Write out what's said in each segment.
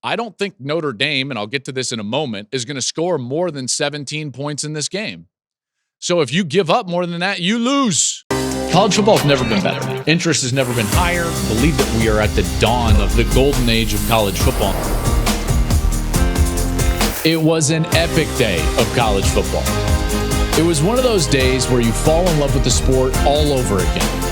I don't think Notre Dame, and I'll get to this in a moment, is going to score more than 17 points in this game. So if you give up more than that, you lose. College football has never been better. Interest has never been higher. I believe that we are at the dawn of the golden age of college football. It was an epic day of college football. It was one of those days where you fall in love with the sport all over again.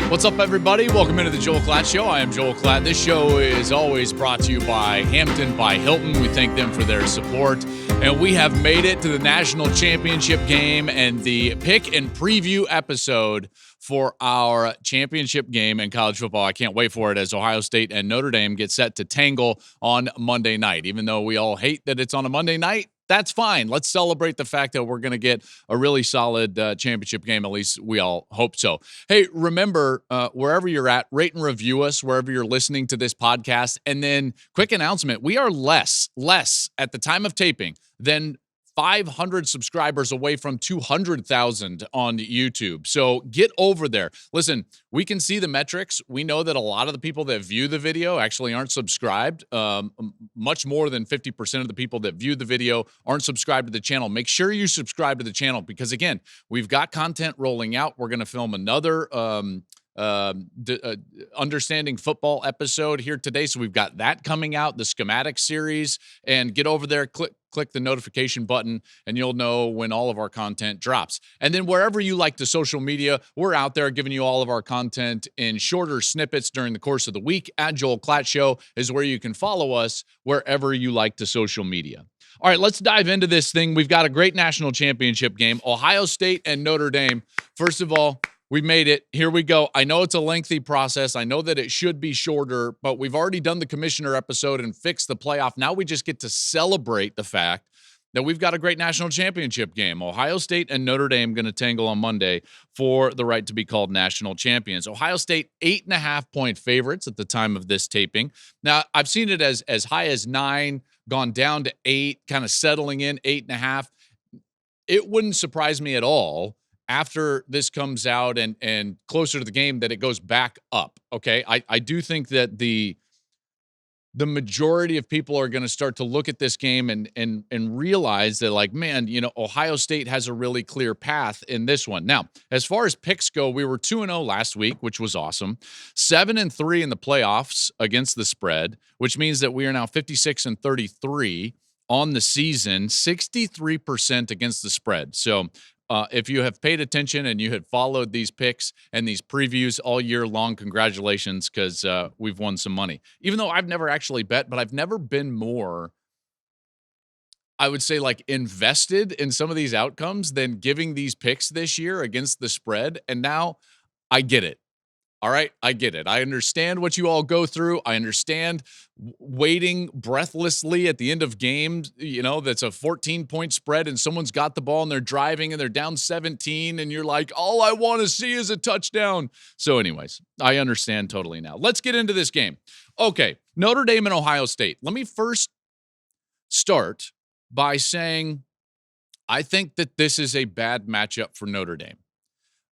What's up, everybody? Welcome into the Joel Klatt Show. I am Joel Klatt. This show is always brought to you by Hampton by Hilton. We thank them for their support. And we have made it to the national championship game and the pick and preview episode for our championship game in college football. I can't wait for it as Ohio State and Notre Dame get set to tangle on Monday night. Even though we all hate that it's on a Monday night, that's fine. Let's celebrate the fact that we're going to get a really solid championship game. At least we all hope so. Hey, remember, wherever you're at, rate and review us wherever you're listening to this podcast. And then quick announcement, we are less at the time of taping than 500 subscribers away from 200,000 on YouTube. So get over there. Listen, we can see the metrics. We know that a lot of the people that view the video actually aren't subscribed. Much more than 50% of the people that view the video aren't subscribed to the channel. Make sure you subscribe to the channel because, again, we've got content rolling out. We're going to film another Understanding Football episode here today. So we've got that coming out, the schematic series, and get over there, click the notification button, and you'll know when all of our content drops. And then wherever you like the social media, we're out there giving you all of our content in shorter snippets during the course of the week. At Joel Klatt Show is where you can follow us wherever you like the social media. All right, let's dive into this thing. We've got a great national championship game, Ohio State and Notre Dame. First of all, we made it. Here we go. I know it's a lengthy process. I know that it should be shorter, but we've already done the commissioner episode and fixed the playoff. Now we just get to celebrate the fact that we've got a great national championship game. Ohio State and Notre Dame going to tangle on Monday for the right to be called national champions. Ohio State, 8.5-point favorites at the time of this taping. Now, I've seen it as high as 9, gone down to 8, kind of settling in 8.5. It wouldn't surprise me at all after this comes out and closer to the game that it goes back up, okay? I do think that the majority of people are going to start to look at this game and realize that, like, man, you know, Ohio State has a really clear path in this one. Now, as far as picks go, we were 2-0 last week, which was awesome. 7-3 in the playoffs against the spread, which means that we are now 56-33 on the season, 63% against the spread. So, if you have paid attention and you had followed these picks and these previews all year long, congratulations, because we've won some money. Even though I've never actually bet, but I've never been more, I would say, like, invested in some of these outcomes than giving these picks this year against the spread. And now I get it. All right, I get it. I understand what you all go through. I understand waiting breathlessly at the end of games, you know, that's a 14-point spread and someone's got the ball and they're driving and they're down 17 and you're like, all I want to see is a touchdown. So anyways, I understand totally now. Let's get into this game. Okay, Notre Dame and Ohio State. Let me first start by saying I think that this is a bad matchup for Notre Dame.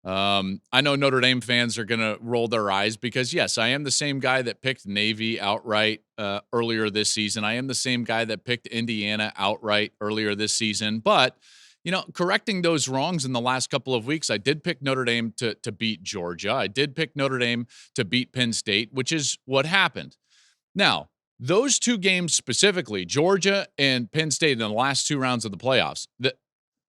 I know Notre Dame fans are going to roll their eyes because, yes, I am the same guy that picked Navy outright earlier this season. I am the same guy that picked Indiana outright earlier this season. But, you know, correcting those wrongs in the last couple of weeks, I did pick Notre Dame to beat Georgia. I did pick Notre Dame to beat Penn State, which is what happened. Now, those two games specifically, Georgia and Penn State in the last two rounds of the playoffs,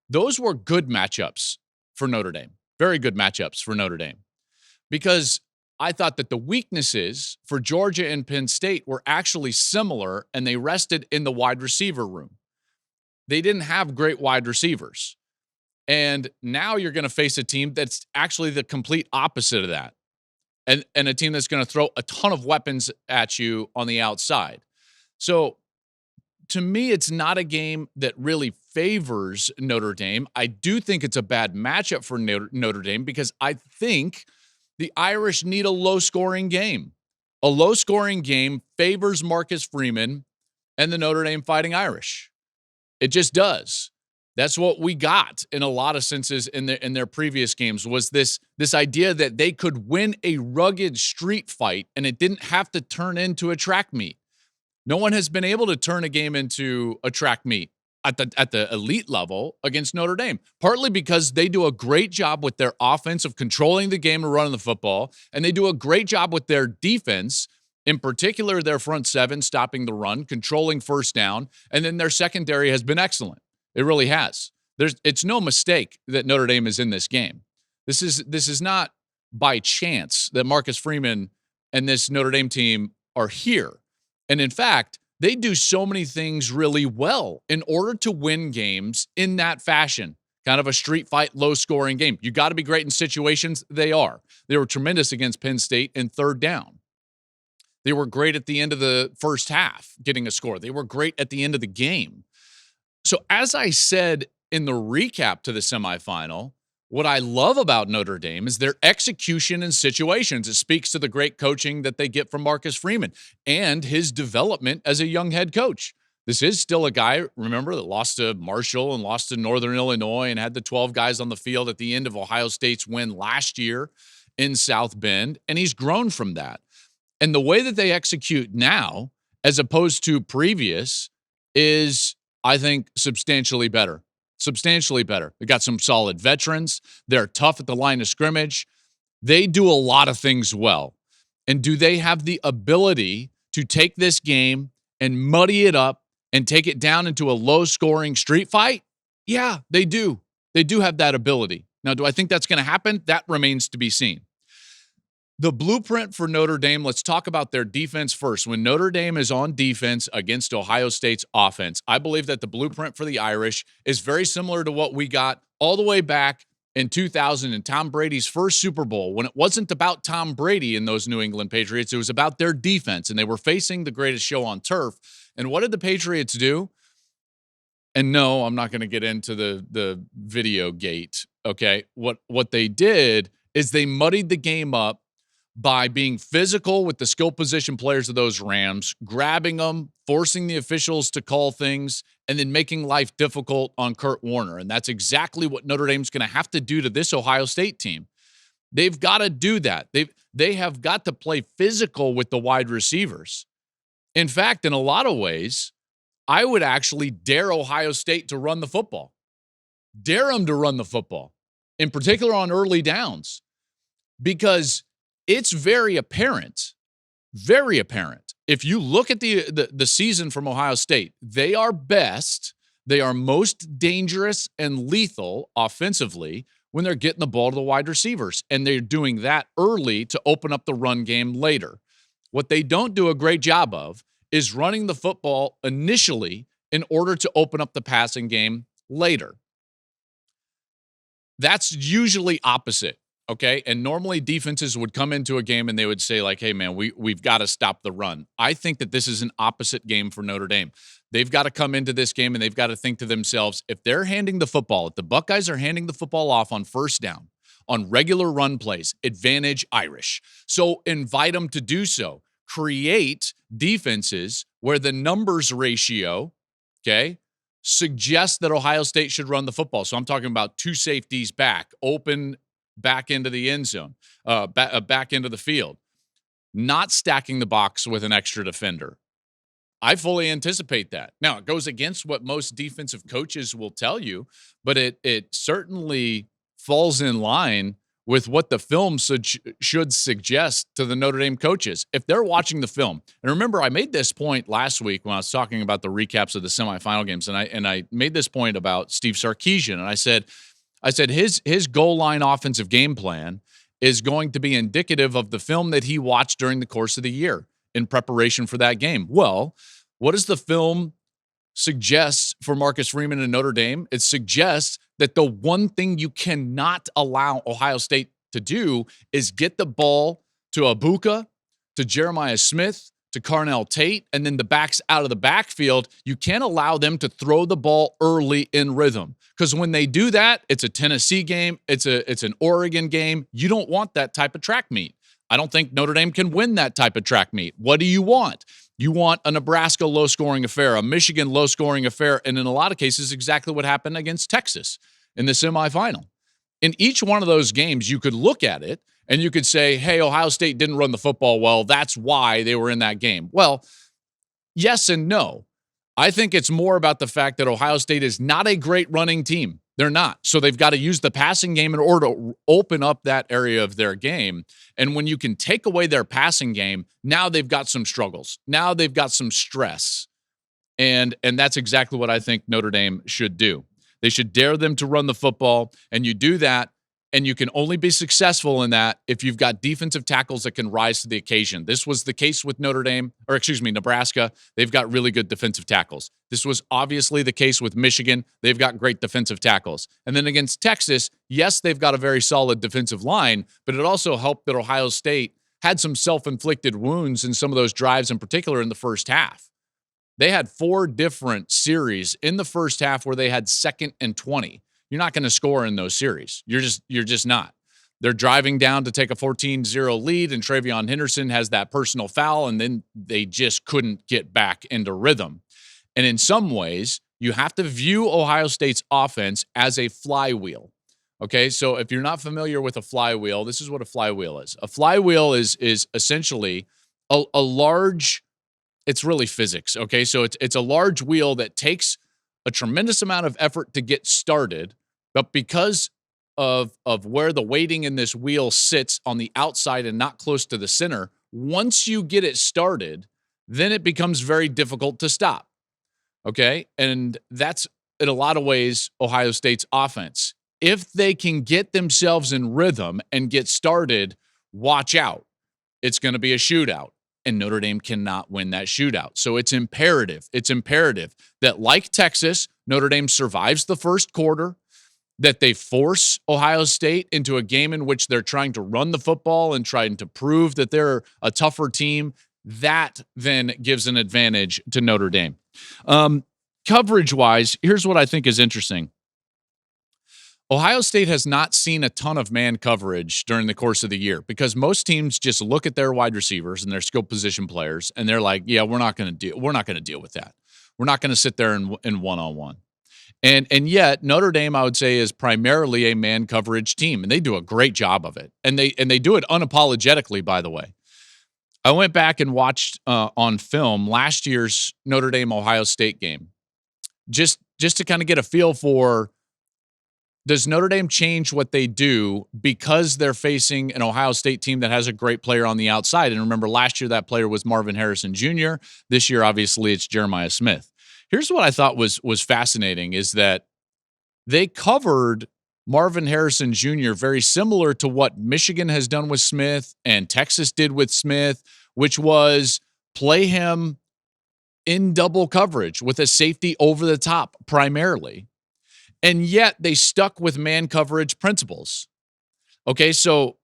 those were good matchups for Notre Dame. Very good matchups for Notre Dame because I thought that the weaknesses for Georgia and Penn State were actually similar and they rested in the wide receiver room. They didn't have great wide receivers. And now you're going to face a team that's actually the complete opposite of that. And a team that's going to throw a ton of weapons at you on the outside. So to me, it's not a game that really favors Notre Dame. I do think it's a bad matchup for Notre Dame because I think the Irish need a low-scoring game. A low-scoring game favors Marcus Freeman and the Notre Dame Fighting Irish. It just does. That's what we got in a lot of senses in their previous games, was this idea that they could win a rugged street fight and it didn't have to turn into a track meet. No one has been able to turn a game into a track meet at the elite level against Notre Dame, partly because they do a great job with their offense of controlling the game and running the football, and they do a great job with their defense, in particular their front seven, stopping the run, controlling first down, and then their secondary has been excellent. It really has. It's no mistake that Notre Dame is in this game. This is not by chance that Marcus Freeman and this Notre Dame team are here. And in fact, they do so many things really well in order to win games in that fashion. Kind of a street fight, low-scoring game. You got to be great in situations. They are. They were tremendous against Penn State in third down. They were great at the end of the first half, getting a score. They were great at the end of the game. So as I said in the recap to the semifinal, what I love about Notre Dame is their execution in situations. It speaks to the great coaching that they get from Marcus Freeman and his development as a young head coach. This is still a guy, remember, that lost to Marshall and lost to Northern Illinois and had the 12 guys on the field at the end of Ohio State's win last year in South Bend, and he's grown from that. And the way that they execute now, as opposed to previous, is, I think, substantially better. Substantially better. They got some solid veterans. They're tough at the line of scrimmage. They do a lot of things well. And do they have the ability to take this game and muddy it up and take it down into a low-scoring street fight? Yeah, they do. They do have that ability. Now, do I think that's going to happen? That remains to be seen. The blueprint for Notre Dame, let's talk about their defense first. When Notre Dame is on defense against Ohio State's offense, I believe that the blueprint for the Irish is very similar to what we got all the way back in 2000 in Tom Brady's first Super Bowl, when it wasn't about Tom Brady and those New England Patriots. It was about their defense, and they were facing the greatest show on turf. And what did the Patriots do? And no, I'm not going to get into the video gate, okay? What they did is they muddied the game up by being physical with the skill position players of those Rams, grabbing them, forcing the officials to call things, and then making life difficult on Kurt Warner. And that's exactly what Notre Dame's going to have to do to this Ohio State team. They've got to do that. They have got to play physical with the wide receivers. In fact, in a lot of ways, I would actually dare Ohio State to run the football. Dare them to run the football, in particular on early downs, because it's very apparent. If you look at the season from Ohio State, they are best, they are most dangerous and lethal offensively when they're getting the ball to the wide receivers, and they're doing that early to open up the run game later. What they don't do a great job of is running the football initially in order to open up the passing game later. That's usually opposite. Okay, and normally defenses would come into a game and they would say, like, hey, man, we've got to stop the run. I think that this is an opposite game for Notre Dame. They've got to come into this game and they've got to think to themselves, if they're handing the football, if the Buckeyes are handing the football off on first down, on regular run plays, advantage Irish. So invite them to do so. Create defenses where the numbers ratio, okay, suggests that Ohio State should run the football. So I'm talking about two safeties back, open back into the end zone, back into the field, not stacking the box with an extra defender. I fully anticipate that. Now, it goes against what most defensive coaches will tell you, but it certainly falls in line with what the film should suggest to the Notre Dame coaches. If they're watching the film, and remember, I made this point last week when I was talking about the recaps of the semifinal games, and I made this point about Steve Sarkisian, and I said his goal line offensive game plan is going to be indicative of the film that he watched during the course of the year in preparation for that game. Well, what does the film suggest for Marcus Freeman and Notre Dame? It suggests that the one thing you cannot allow Ohio State to do is get the ball to Abuka, to Jeremiah Smith, to Carnell Tate, and then the backs out of the backfield. You can't allow them to throw the ball early in rhythm, because when they do that, it's a Tennessee game, it's an Oregon game. You don't want that type of track meet. I don't think Notre Dame can win that type of track meet. What do you want? You want a Nebraska low-scoring affair, a Michigan low-scoring affair, and in a lot of cases, exactly what happened against Texas in the semifinal. In each one of those games, you could look at it and you could say, hey, Ohio State didn't run the football well. That's why they were in that game. Well, yes and no. I think it's more about the fact that Ohio State is not a great running team. They're not. So they've got to use the passing game in order to open up that area of their game. And when you can take away their passing game, now they've got some struggles. Now they've got some stress. And that's exactly what I think Notre Dame should do. They should dare them to run the football, and you do that, and you can only be successful in that if you've got defensive tackles that can rise to the occasion. This was the case with Nebraska. They've got really good defensive tackles. This was obviously the case with Michigan. They've got great defensive tackles. And then against Texas, yes, they've got a very solid defensive line, but it also helped that Ohio State had some self-inflicted wounds in some of those drives, in particular in the first half. They had 4 different series in the first half where they had 2nd and 20. You're not going to score in those series. You're just not. They're driving down to take a 14-0 lead, and Travion Henderson has that personal foul, and then they just couldn't get back into rhythm. And in some ways, you have to view Ohio State's offense as a flywheel. Okay, so if you're not familiar with a flywheel, this is what a flywheel is. A flywheel is essentially a large, it's really physics, okay? So it's a large wheel that takes a tremendous amount of effort to get started, but because of where the weighting in this wheel sits on the outside and not close to the center, once you get it started, then it becomes very difficult to stop, okay? And that's, in a lot of ways, Ohio State's offense. If they can get themselves in rhythm and get started, watch out. It's going to be a shootout, and Notre Dame cannot win that shootout. So it's imperative that, like Texas, Notre Dame survives the first quarter, that they force Ohio State into a game in which they're trying to run the football and trying to prove that they're a tougher team. That then gives an advantage to Notre Dame. Coverage-wise, here's what I think is interesting. Ohio State has not seen a ton of man coverage during the course of the year because most teams just look at their wide receivers and their skill position players, and they're like, yeah, we're not going to deal with that. We're not going to sit there in one-on-one. And yet Notre Dame, I would say, is primarily a man coverage team, and they do a great job of it. And they do it unapologetically, by the way. I went back and watched on film last year's Notre Dame Ohio State game, just to kind of get a feel for, does Notre Dame change what they do because they're facing an Ohio State team that has a great player on the outside? And remember, last year that player was Marvin Harrison Jr. This year, obviously, it's Jeremiah Smith. Here's what I thought was fascinating is that they covered Marvin Harrison Jr. very similar to what Michigan has done with Smith and Texas did with Smith, which was play him in double coverage with a safety over the top primarily. And yet they stuck with man coverage principles. Okay, so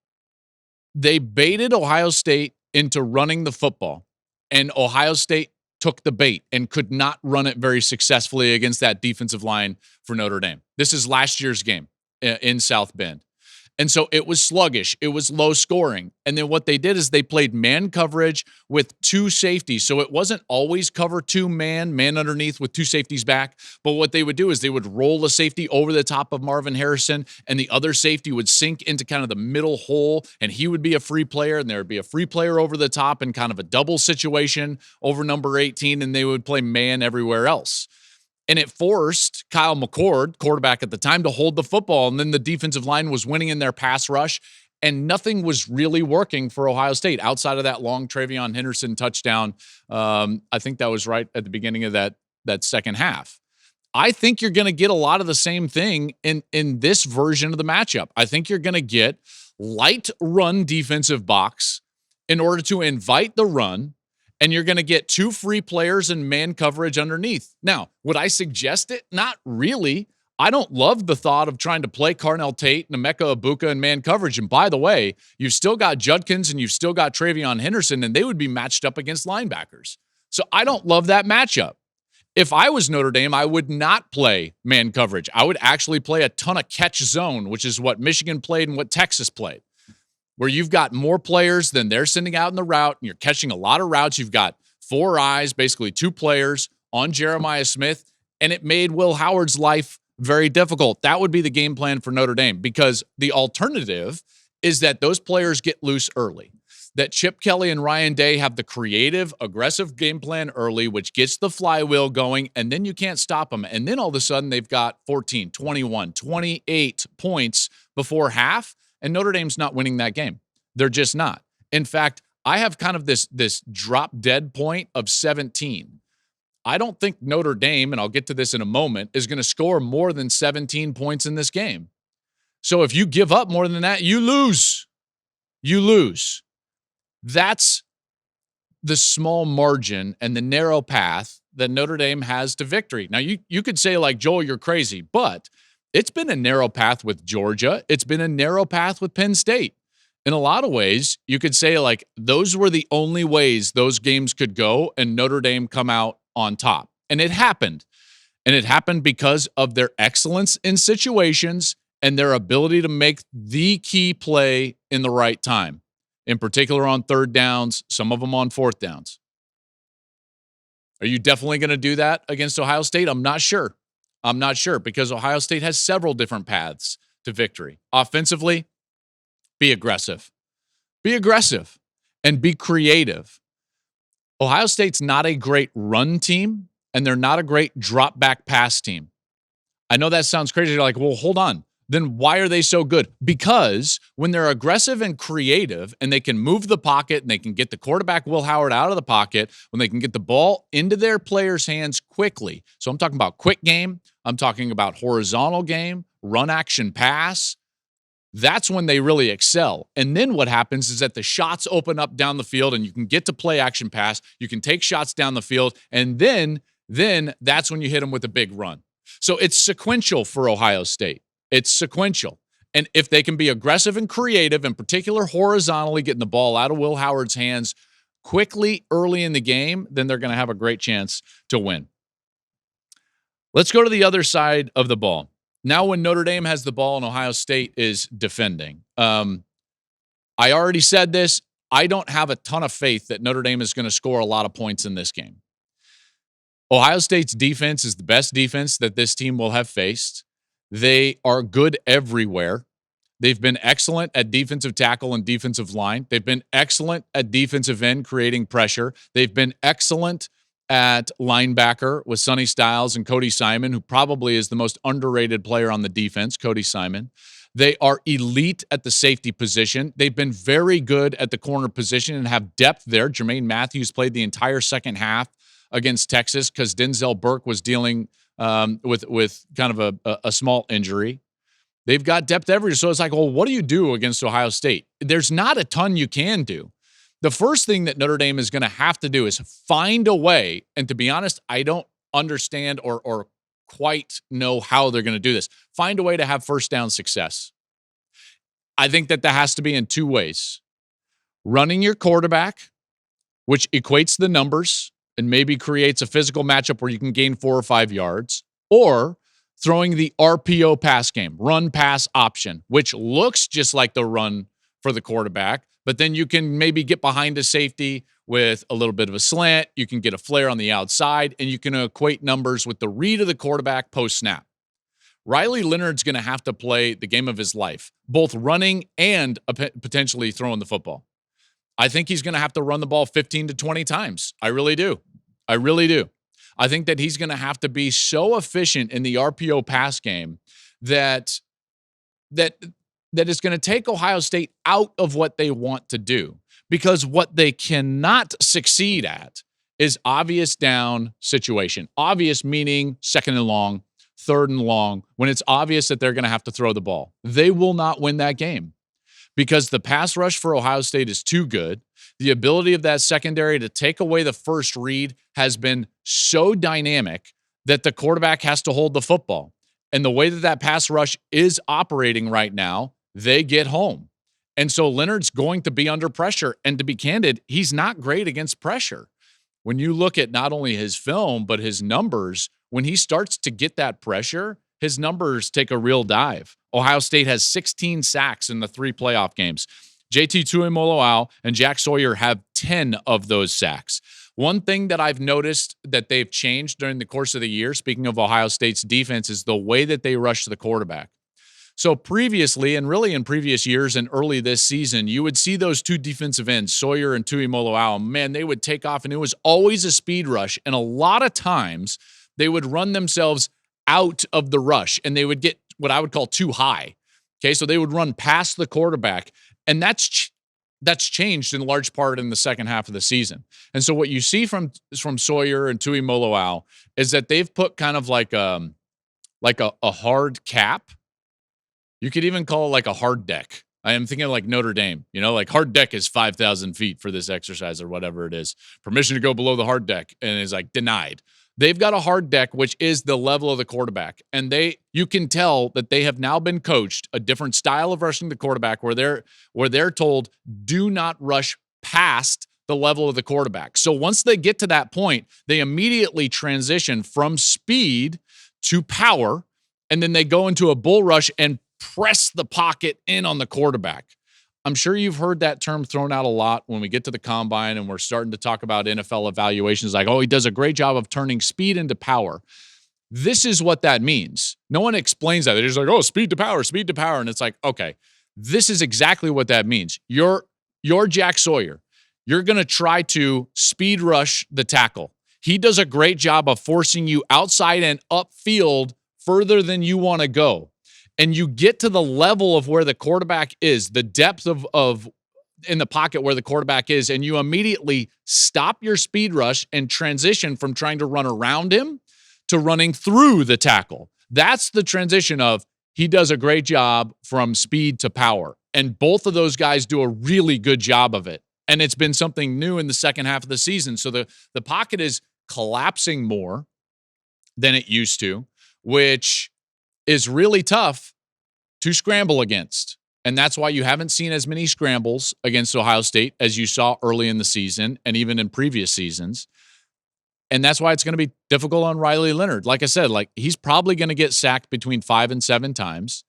they baited Ohio State into running the football, and Ohio State took the bait and could not run it very successfully against that defensive line for Notre Dame. This is last year's game in South Bend. And so it was sluggish. It was low scoring. And then what they did is they played man coverage with 2 safeties. So it wasn't always cover 2 man underneath with 2 safeties back. But what they would do is they would roll a safety over the top of Marvin Harrison, and the other safety would sink into kind of the middle hole, and he would be a free player, and there would be a free player over the top in kind of a double situation over number 18, and they would play man everywhere else. And it forced Kyle McCord, quarterback at the time, to hold the football. And then the defensive line was winning in their pass rush. And nothing was really working for Ohio State outside of that long Travion Henderson touchdown. I think that was right at the beginning of that second half. I think you're going to get a lot of the same thing in this version of the matchup. I think you're going to get light run defensive box in order to invite the run. And you're going to get 2 free players and man coverage underneath. Now, would I suggest it? Not really. I don't love the thought of trying to play Carnell Tate, Emeka Egbuka in man coverage. And by the way, you've still got Judkins and you've still got Travion Henderson, and they would be matched up against linebackers. So I don't love that matchup. If I was Notre Dame, I would not play man coverage. I would actually play a ton of catch zone, which is what Michigan played and what Texas played, where you've got more players than they're sending out in the route, and you're catching a lot of routes. You've got 4 eyes, basically 2 players on Jeremiah Smith, and it made Will Howard's life very difficult. That would be the game plan for Notre Dame, because the alternative is that those players get loose early, that Chip Kelly and Ryan Day have the creative, aggressive game plan early, which gets the flywheel going, and then you can't stop them. And then all of a sudden they've got 14, 21, 28 points before half, and Notre Dame's not winning that game. They're just not. In fact, I have kind of this drop dead point of 17. I don't think Notre Dame, and I'll get to this in a moment, is going to score more than 17 points in this game. So if you give up more than that, you lose. You lose. That's the small margin and the narrow path that Notre Dame has to victory. Now, you could say, like, Joel, you're crazy, but it's been a narrow path with Georgia. It's been a narrow path with Penn State. In a lot of ways, you could say, like, those were the only ways those games could go and Notre Dame come out on top. And it happened. And it happened because of their excellence in situations and their ability to make the key play in the right time, in particular on third downs, some of them on fourth downs. Are you definitely going to do that against Ohio State? I'm not sure. I'm not sure, because Ohio State has several different paths to victory. Offensively, be aggressive. Be aggressive and be creative. Ohio State's not a great run team, and they're not a great drop back pass team. I know that sounds crazy. You're like, well, hold on. Then why are they so good? Because when they're aggressive and creative and they can move the pocket and they can get the quarterback, Will Howard, out of the pocket, when they can get the ball into their players' hands quickly. So I'm talking about quick game. I'm talking about horizontal game, run action pass. That's when they really excel. And then what happens is that the shots open up down the field and you can get to play action pass. You can take shots down the field. And then that's when you hit them with a big run. So it's sequential for Ohio State. It's sequential. And if they can be aggressive and creative, in particular horizontally, getting the ball out of Will Howard's hands quickly early in the game, then they're going to have a great chance to win. Let's go to the other side of the ball. Now when Notre Dame has the ball and Ohio State is defending. I already said this. I don't have a ton of faith that Notre Dame is going to score a lot of points in this game. Ohio State's defense is the best defense that this team will have faced. They are good everywhere. They've been excellent at defensive tackle and defensive line. They've been excellent at defensive end, creating pressure. They've been excellent at linebacker with Sonny Styles and Cody Simon, who probably is the most underrated player on the defense, Cody Simon. They are elite at the safety position. They've been very good at the corner position and have depth there. Jermaine Matthews played the entire second half against Texas because Denzel Burke was dealing with kind of a small injury. They've got depth everywhere. So it's like, well, what do you do against Ohio State? There's not a ton you can do. The first thing that Notre Dame is going to have to do is find a way, and to be honest, I don't understand or quite know how they're going to do this. Find a way to have first down success. I think that has to be in two ways. Running your quarterback, which equates the numbers and maybe creates a physical matchup where you can gain 4 or 5 yards, or throwing the RPO pass game, run pass option, which looks just like the run for the quarterback, but then you can maybe get behind a safety with a little bit of a slant. You can get a flare on the outside, and you can equate numbers with the read of the quarterback post-snap. Riley Leonard's going to have to play the game of his life, both running and potentially throwing the football. I think he's going to have to run the ball 15 to 20 times. I really do. I really do. I think that he's going to have to be so efficient in the RPO pass game that it's going to take Ohio State out of what they want to do, because what they cannot succeed at is obvious down situation. Obvious meaning second and long, third and long, when it's obvious that they're going to have to throw the ball. They will not win that game because the pass rush for Ohio State is too good. The ability of that secondary to take away the first read has been so dynamic that the quarterback has to hold the football. And the way that pass rush is operating right now, they get home. And so Leonard's going to be under pressure. And to be candid, he's not great against pressure. When you look at not only his film, but his numbers, when he starts to get that pressure, his numbers take a real dive. Ohio State has 16 sacks in the 3 playoff games. JT Tuimoloau and Jack Sawyer have 10 of those sacks. One thing that I've noticed that they've changed during the course of the year, speaking of Ohio State's defense, is the way that they rush the quarterback. So previously, and really in previous years and early this season, you would see those two defensive ends, Sawyer and Tuimoloau. Man, they would take off, and it was always a speed rush. And a lot of times, they would run themselves out of the rush, and they would get what I would call too high. Okay, so they would run past the quarterback, and that's changed in large part in the second half of the season. And so what you see from Sawyer and Tuimoloau is that they've put kind of like a hard cap. You could even call it like a hard deck. I am thinking like Notre Dame, like hard deck is 5,000 feet for this exercise or whatever it is. Permission to go below the hard deck, and it's like denied. They've got a hard deck, which is the level of the quarterback. And you can tell that they have now been coached a different style of rushing the quarterback where they're told, do not rush past the level of the quarterback. So once they get to that point, they immediately transition from speed to power, and then they go into a bull rush and press the pocket in on the quarterback. I'm sure you've heard that term thrown out a lot when we get to the combine and we're starting to talk about NFL evaluations like, oh, he does a great job of turning speed into power. This is what that means. No one explains that. They're just like, oh, speed to power. And it's like, okay, this is exactly what that means. You're Jack Sawyer. You're going to try to speed rush the tackle. He does a great job of forcing you outside and upfield further than you want to go. And you get to the level of where the quarterback is, the depth of in the pocket where the quarterback is, and you immediately stop your speed rush and transition from trying to run around him to running through the tackle. That's the transition of he does a great job from speed to power. And both of those guys do a really good job of it. And it's been something new in the second half of the season. So the pocket is collapsing more than it used to, which is really tough to scramble against. And that's why you haven't seen as many scrambles against Ohio State as you saw early in the season and even in previous seasons. And that's why it's going to be difficult on Riley Leonard. Like I said, he's probably going to get sacked between 5 and 7 times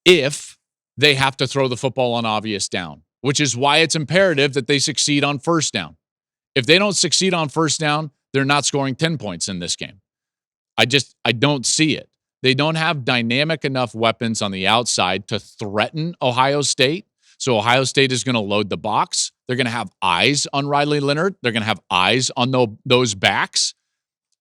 if they have to throw the football on obvious down, which is why it's imperative that they succeed on first down. If they don't succeed on first down, they're not scoring 10 points in this game. I don't see it. They don't have dynamic enough weapons on the outside to threaten Ohio State. So Ohio State is going to load the box. They're going to have eyes on Riley Leonard. They're going to have eyes on those backs.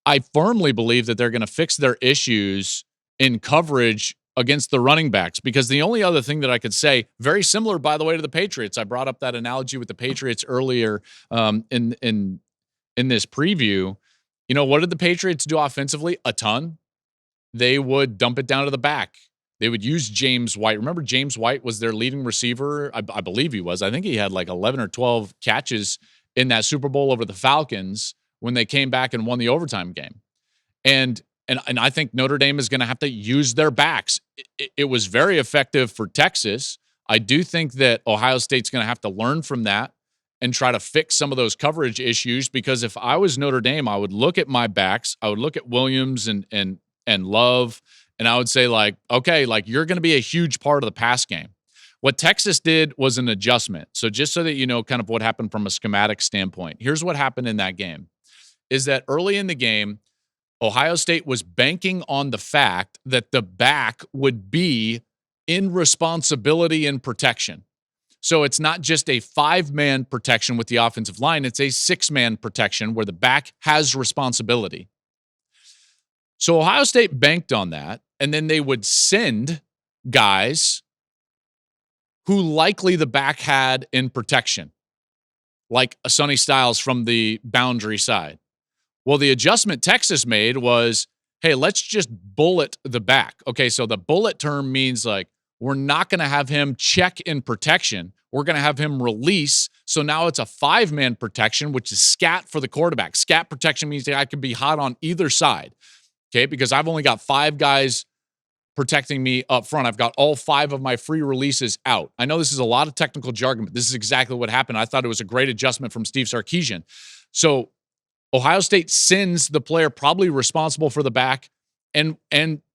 I firmly believe that they're going to fix their issues in coverage against the running backs, because the only other thing that I could say, very similar, by the way, to the Patriots. I brought up that analogy with the Patriots earlier in this preview. What did the Patriots do offensively? A ton. They would dump it down to the back. They would use James White. Remember, James White was their leading receiver. I believe he was. I think he had like 11 or 12 catches in that Super Bowl over the Falcons when they came back and won the overtime game. And I think Notre Dame is going to have to use their backs. It was very effective for Texas. I do think that Ohio State's going to have to learn from that and try to fix some of those coverage issues, because if I was Notre Dame, I would look at my backs. I would look at Williams and Love, and I would say, okay, you're going to be a huge part of the pass game. What Texas did was an adjustment. So just so that you know kind of what happened from a schematic standpoint, here's what happened in that game, is that early in the game, Ohio State was banking on the fact that the back would be in responsibility and protection. So it's not just a 5-man protection with the offensive line, it's a 6-man protection where the back has responsibility. So Ohio State banked on that, and then they would send guys who likely the back had in protection, like a Sonny Styles from the boundary side. Well, the adjustment Texas made was, hey, let's just bullet the back. Okay, so the bullet term means we're not going to have him check in protection. We're going to have him release. So now it's a 5-man protection, which is scat for the quarterback. Scat protection means that I can be hot on either side. Okay, because I've only got 5 guys protecting me up front. I've got all 5 of my free releases out. I know this is a lot of technical jargon, but this is exactly what happened. I thought it was a great adjustment from Steve Sarkisian. So Ohio State sends the player probably responsible for the back and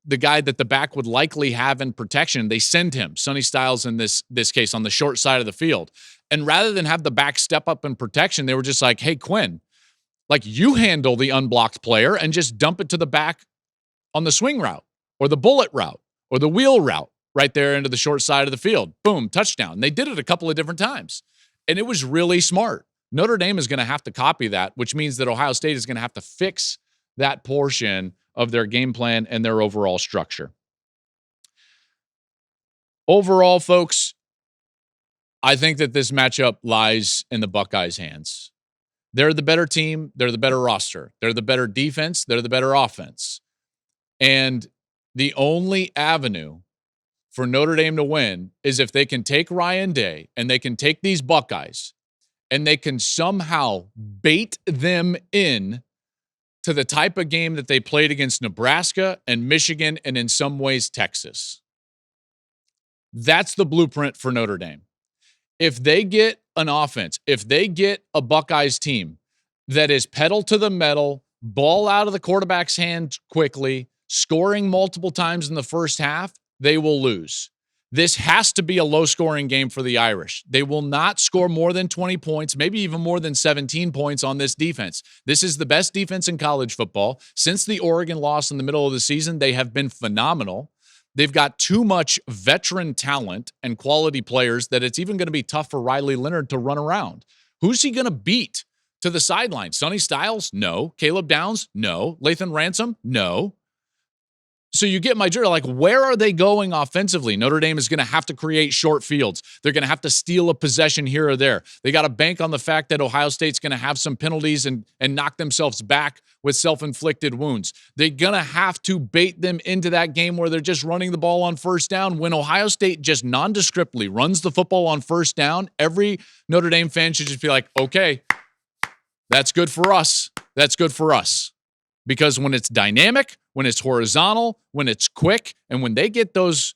the guy that the back would likely have in protection. They send him, Sonny Styles in this case, on the short side of the field. And rather than have the back step up in protection, they were just like, hey, Quinn, Like, you handle the unblocked player and just dump it to the back on the swing route or the bullet route or the wheel route right there into the short side of the field. Boom, touchdown. And they did it a couple of different times. And it was really smart. Notre Dame is going to have to copy that, which means that Ohio State is going to have to fix that portion of their game plan and their overall structure. Overall, folks, I think that this matchup lies in the Buckeyes' hands. They're the better team. They're the better roster. They're the better defense. They're the better offense. And the only avenue for Notre Dame to win is if they can take Ryan Day and they can take these Buckeyes and they can somehow bait them in to the type of game that they played against Nebraska and Michigan and in some ways Texas. That's the blueprint for Notre Dame. If they get an offense, if they get a Buckeyes team that is pedal to the metal, ball out of the quarterback's hand quickly, scoring multiple times in the first half, they will lose. This has to be a low-scoring game for the Irish. They will not score more than 20 points, maybe even more than 17 points on this defense. This is the best defense in college football. Since the Oregon loss in the middle of the season, they have been phenomenal. They've got too much veteran talent and quality players that it's even going to be tough for Riley Leonard to run around. Who's he going to beat to the sideline? Sonny Styles? No. Caleb Downs? No. Lathan Ransom? No. So you get my drill. Like, where are they going offensively? Notre Dame is going to have to create short fields. They're going to have to steal a possession here or there. They got to bank on the fact that Ohio State's going to have some penalties and knock themselves back with self-inflicted wounds. They're going to have to bait them into that game where they're just running the ball on first down. When Ohio State just nondescriptly runs the football on first down, every Notre Dame fan should just be like, okay, that's good for us. That's good for us. Because when it's dynamic, when it's horizontal, when it's quick, and when they get those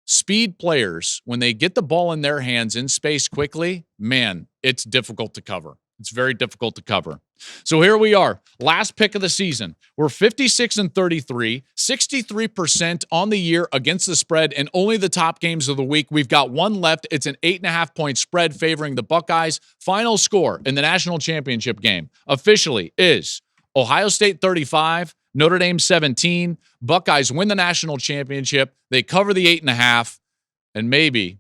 speed players, when they get the ball in their hands in space quickly, man, it's difficult to cover. It's very difficult to cover. So here we are, last pick of the season. We're 56-33, 63% on the year against the spread, and only the top games of the week. We've got one left. It's an 8.5-point spread favoring the Buckeyes. Final score in the national championship game officially is Ohio State 35, Notre Dame 17. Buckeyes win the national championship. They cover the 8.5, and maybe,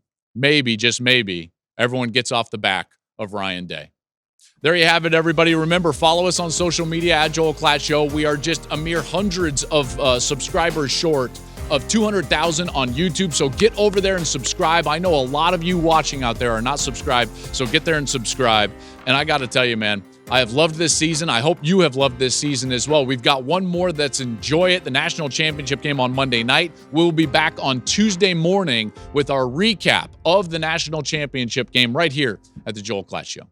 just maybe, everyone gets off the back of Ryan Day. There you have it, everybody. Remember, follow us on social media at Joel Klatt Show. We are just a mere hundreds of subscribers short of 200,000 on YouTube. So get over there and subscribe. I know a lot of you watching out there are not subscribed, so get there and subscribe. And I got to tell you, man, I have loved this season. I hope you have loved this season as well. We've got one more that's enjoy it, the national championship game on Monday night. We'll be back on Tuesday morning with our recap of the national championship game right here at the Joel Klatt Show.